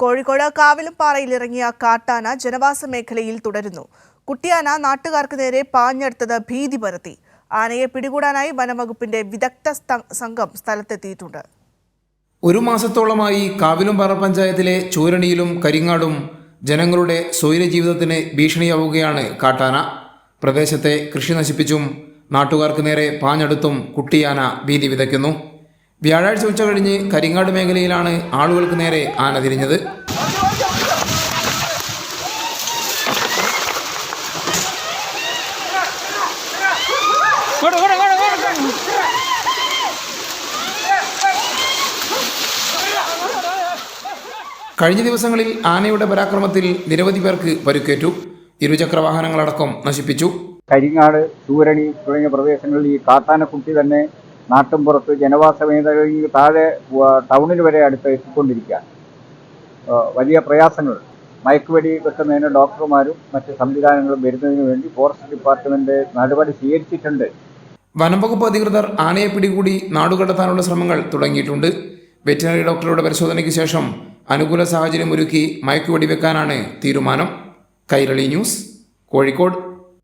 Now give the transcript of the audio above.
കോഴിക്കോട് കാവിലുംപാറയിൽ ഇറങ്ങിയ കാട്ടാന ജനവാസ മേഖലയിൽ തുടരുന്നു. കുട്ടിയാന നാട്ടുകാർക്ക് നേരെ പാഞ്ഞെടുത്തത് ഭീതി പരത്തി. ആനയെ പിടികൂടാനായി വനംവകുപ്പിന്റെ വിദഗ്ധ സംഘം സ്ഥലത്തെത്തിയിട്ടുണ്ട്. ഒരു മാസത്തോളമായി കാവിലുംപാറ പഞ്ചായത്തിലെ ചൂരണിയിലും കരിങ്ങാടും ജനങ്ങളുടെ സ്വൈര ജീവിതത്തിന് ഭീഷണിയാവുകയാണ് കാട്ടാന. പ്രദേശത്തെ കൃഷി നശിപ്പിച്ചും നാട്ടുകാർക്ക് നേരെ പാഞ്ഞെടുത്തും കുട്ടിയാന ഭീതി വിതയ്ക്കുന്നു. വ്യാഴാഴ്ച ഉച്ച കഴിഞ്ഞ് കരിങ്ങാട് മേഖലയിലാണ് ആളുകൾക്ക് നേരെ ആന തിരിഞ്ഞത്. കഴിഞ്ഞ ദിവസങ്ങളിൽ ആനയുടെ പരാക്രമത്തിൽ നിരവധി പേർക്ക് പരിക്കേറ്റു. ഇരുചക്ര വാഹനങ്ങളടക്കം നശിപ്പിച്ചു. കരിങ്ങാട്, ചൂരണി തുടങ്ങിയ പ്രദേശങ്ങളിൽ ഈ കാട്ടാനക്കുട്ടി തന്നെ നാട്ടുംപുറത്ത് ജനവാസ മേഖലയിൽ താഴെ ടൗണിന് വരെ അടുത്ത് എത്തിക്കൊണ്ടിരിക്കുകയാണ്. വലിയ പ്രയാസങ്ങൾ. മയക്കുവെടി വെക്കുന്നതിന് ഡോക്ടർമാരും മറ്റ് സംവിധാനങ്ങളും വരുന്നതിന് വേണ്ടി ഫോറസ്റ്റ് ഡിപ്പാർട്ട്മെന്റ് നടപടി സ്വീകരിച്ചിട്ടുണ്ട്. വനംവകുപ്പ് അധികൃതർ ആനയെ പിടികൂടി നാടുകടത്താനുള്ള ശ്രമങ്ങൾ തുടങ്ങിയിട്ടുണ്ട്. വെറ്റിനറി ഡോക്ടറുടെ പരിശോധനയ്ക്ക് ശേഷം അനുകൂല സാഹചര്യം ഒരുക്കി മയക്കുവെടി വെക്കാനാണ് തീരുമാനം. കൈരളി ന്യൂസ്, കോഴിക്കോട്.